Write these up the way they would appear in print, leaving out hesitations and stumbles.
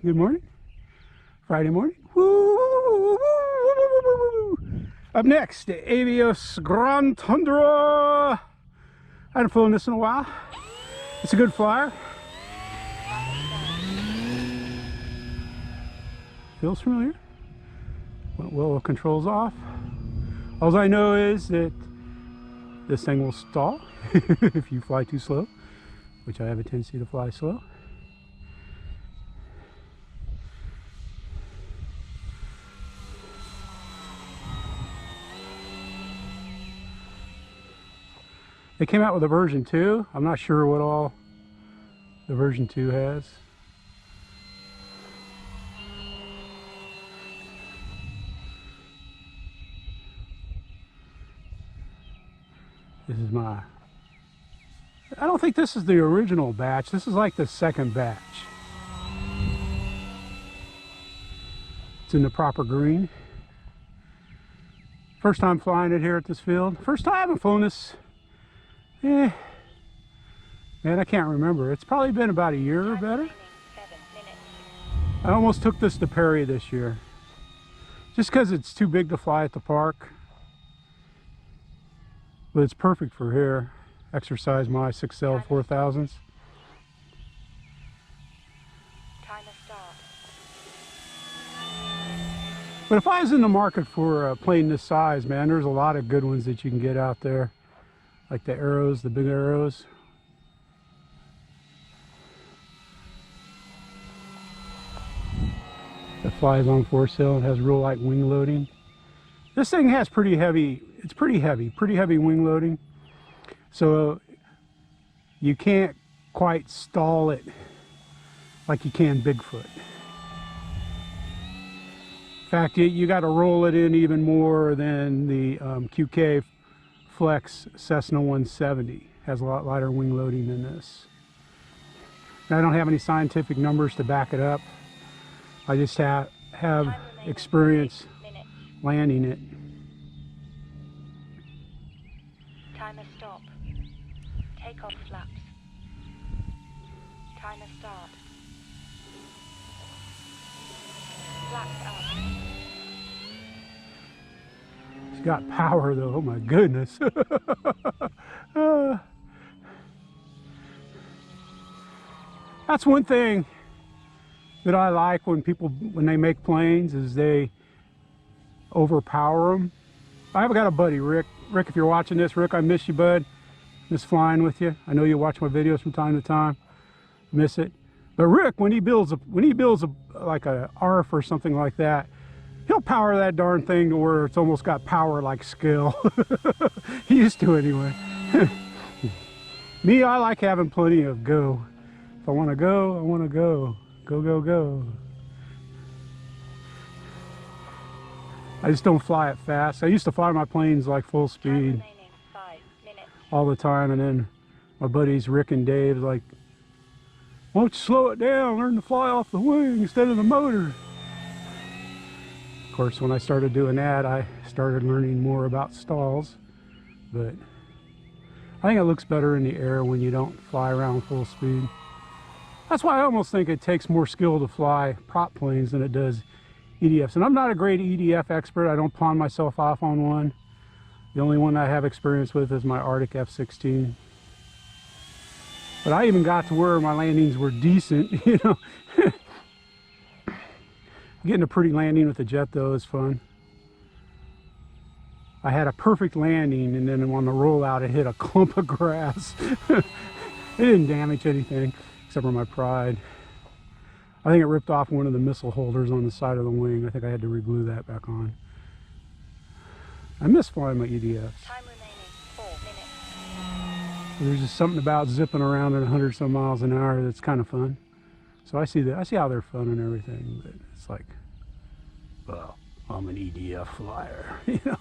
Good morning. Friday morning. Woo! Up next, the Avios Tundra. I haven't flown this in a while. It's a good flyer. Feels familiar. Went well, controls off. All I know is that this thing will stall if you fly too slow, which I have a tendency to fly slow. They came out with a version 2. I'm not sure what all the version 2 has. This is my... I don't think this is the original batch. This is like the second batch. It's in the proper green. First time flying it here at this field. First time I've flown this. Man, I can't remember. It's probably been about a year or better. I almost took this to Perry this year. Just because it's too big to fly at the park. But it's perfect for here. Exercise my 6L 4000s. But if I was in the market for a plane this size, man, there's a lot of good ones that you can get out there. Like the arrows, the big arrows. That flies on 4-sail. It has real light wing loading. This thing has pretty heavy, it's pretty heavy wing loading. So you can't quite stall it like you can Bigfoot. In fact, you got to roll it in even more than the QK Flex Cessna 170. Has a lot lighter wing loading than this. Now, I don't have any scientific numbers to back it up. I just have experience landing it. Timer stop. Take off flaps. Timer start. Flaps up. It's got power though, oh my goodness. That's one thing that I like when they make planes, is they overpower them. I've got a buddy, Rick. Rick, if you're watching this, Rick, I miss you, bud. Miss flying with you. I know you watch my videos from time to time. Miss it. But Rick, when he builds like a ARF or something like that, he'll power that darn thing to where it's almost got power like skill. He used to anyway. Me, I like having plenty of go. If I want to go, I want to go. Go, go, go. I just don't fly it fast. I used to fly my planes like full speed all the time, and then my buddies Rick and Dave like, why don't you slow it down, learn to fly off the wing instead of the motor. Of course, when I started doing that, I started learning more about stalls, but I think it looks better in the air when you don't fly around full speed. That's why I almost think it takes more skill to fly prop planes than it does EDFs. And I'm not a great EDF expert. I don't pawn myself off on one. The only one I have experience with is my Arctic F-16. But I even got to where my landings were decent, you know. Getting a pretty landing with a jet though is fun. I had a perfect landing, and then on the rollout it hit a clump of grass. It didn't damage anything except for my pride. I think it ripped off one of the missile holders on the side of the wing. I think I had to re-glue that back on. I miss flying my EDFs. Time remaining 4 minutes. There's just something about zipping around at 100 some miles an hour that's kind of fun. So I see that. I see how they're fun and everything, but it's like, well, I'm an EDF flyer, you know.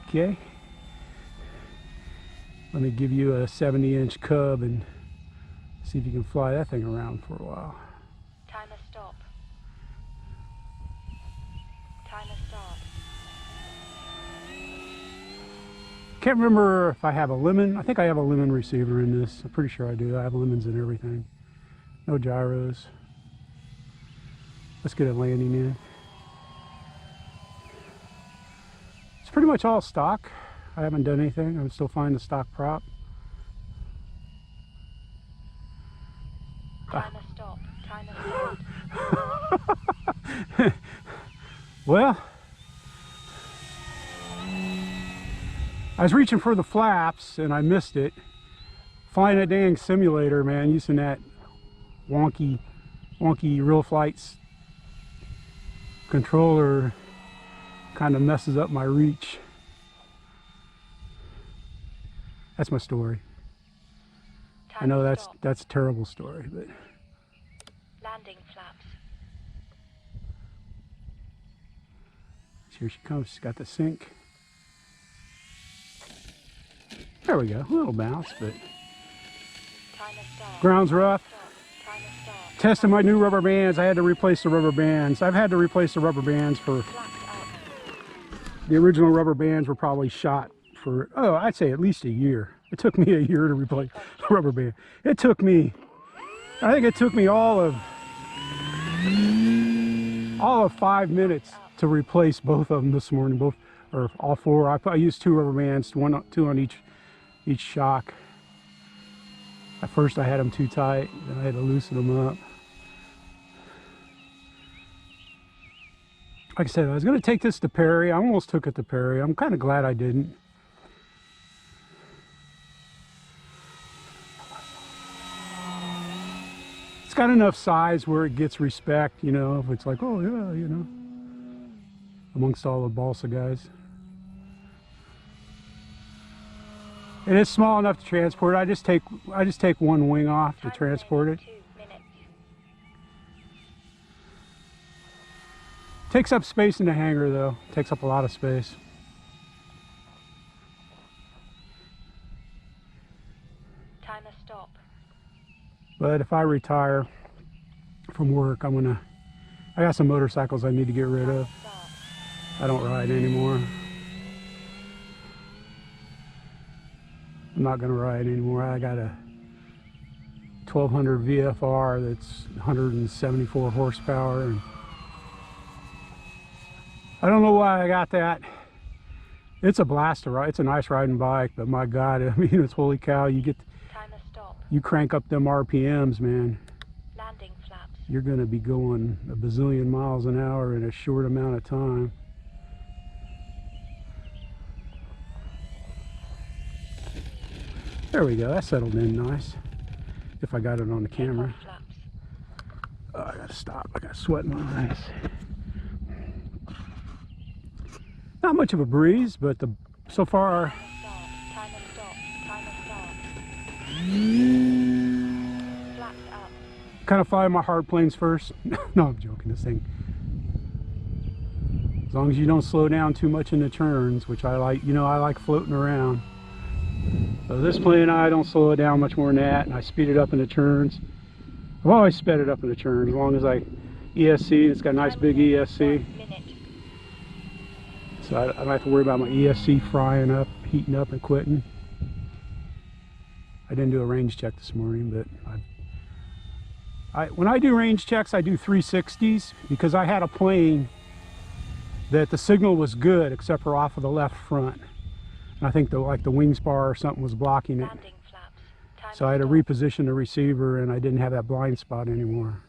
Okay. Let me give you a 70-inch Cub and see if you can fly that thing around for a while. Timer stop. Timer start. Can't remember if I have a lemon. I think I have a lemon receiver in this. I'm pretty sure I do. I have lemons and everything. No gyros. Let's get a landing in. It's pretty much all stock. I haven't done anything. I'm still finding the stock prop. Timer stop. Timer start. Well, I was reaching for the flaps and I missed it. Flying a dang simulator, man, using that wonky real flights controller kind of messes up my reach. That's my story. I know that's a terrible story, but Landing flaps. here she comes. She's got the sink. There we go. A little bounce, but Timer start. ground's rough. Timer start. Testing my new rubber bands. I had to replace the rubber bands. I've had to replace the rubber bands for Flaps up. the original rubber bands were probably shot for, oh, I'd say at least a year. It took me a year to replace the rubber band. I think it took me all of 5 minutes to replace both of them this morning, or all four. I used 2 rubber bands, two on each shock. At first I had them too tight, then I had to loosen them up. Like I said, I was going to take this to Perry. I almost took it to Perry. I'm kind of glad I didn't. It's got enough size where it gets respect, you know, if it's like, oh yeah, you know, amongst all the balsa guys. And it's small enough to transport. I just take one wing off to transport it. 2 minutes. Takes up space in the hangar though. Takes up a lot of space. Timer stop. But if I retire from work, I got some motorcycles I need to get rid of. Start. I don't ride anymore. I'm not gonna ride anymore. I got a 1200 VFR that's 174 horsepower, and I don't know why I got that. It's a blast to ride. It's a nice riding bike, but my God, I mean, it's holy cow. Timer stop. You crank up them RPMs, man. Landing flaps. You're gonna be going a bazillion miles an hour in a short amount of time. There we go. That settled in nice. If I got it on the camera. Takeoff flaps. Oh, I gotta stop. I got sweat in my eyes. Not much of a breeze, but so far. Timer stop. Timer start. Flaps up. Kind of fly my hard planes first. No, I'm joking. This thing. As long as you don't slow down too much in the turns, which I like. You know, I like floating around. So this plane, I don't slow it down much more than that, and I speed it up in the turns. I've always sped it up in the turns, as long as ESC, it's got a nice big ESC. 1 minute. So I don't have to worry about my ESC frying up, heating up, and quitting. I didn't do a range check this morning, but when I do range checks, I do 360s, because I had a plane that the signal was good, except for off of the left front. I think the wing spar or something was blocking it. Landing flaps. Timer So I had to stop. reposition the receiver, and I didn't have that blind spot anymore.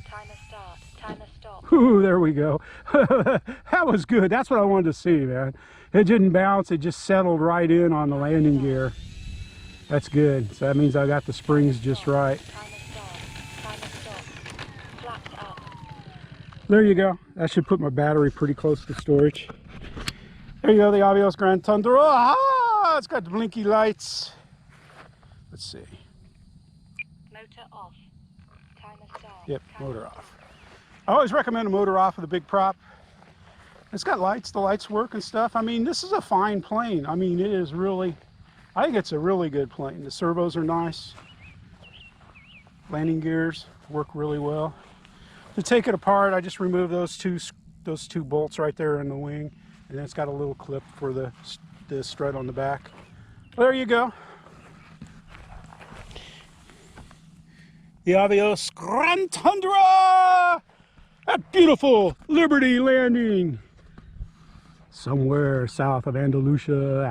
Timer start. Timer stop. Ooh, there we go. That was good. That's what I wanted to see, man. It didn't bounce. It just settled right in on the landing gear. That's good. So that means I got the springs just right. Timer start. Timer stop. Flaps up. There you go. That should put my battery pretty close to storage. There you go, the Avios Grand Tundra. Ah, it's got the blinky lights. Let's see. Motor off. Timer start. Yep, Timer motor stop. off. I always recommend a motor off with a big prop. It's got lights. The lights work and stuff. I mean, this is a fine plane. I mean, it is really, I think it's a really good plane. The servos are nice. Landing gears work really well. To take it apart, I just remove those two bolts right there in the wing, and then it's got a little clip for the strut on the back. There you go. the Avios Grand Tundra at beautiful Liberty Landing, somewhere south of Andalusia.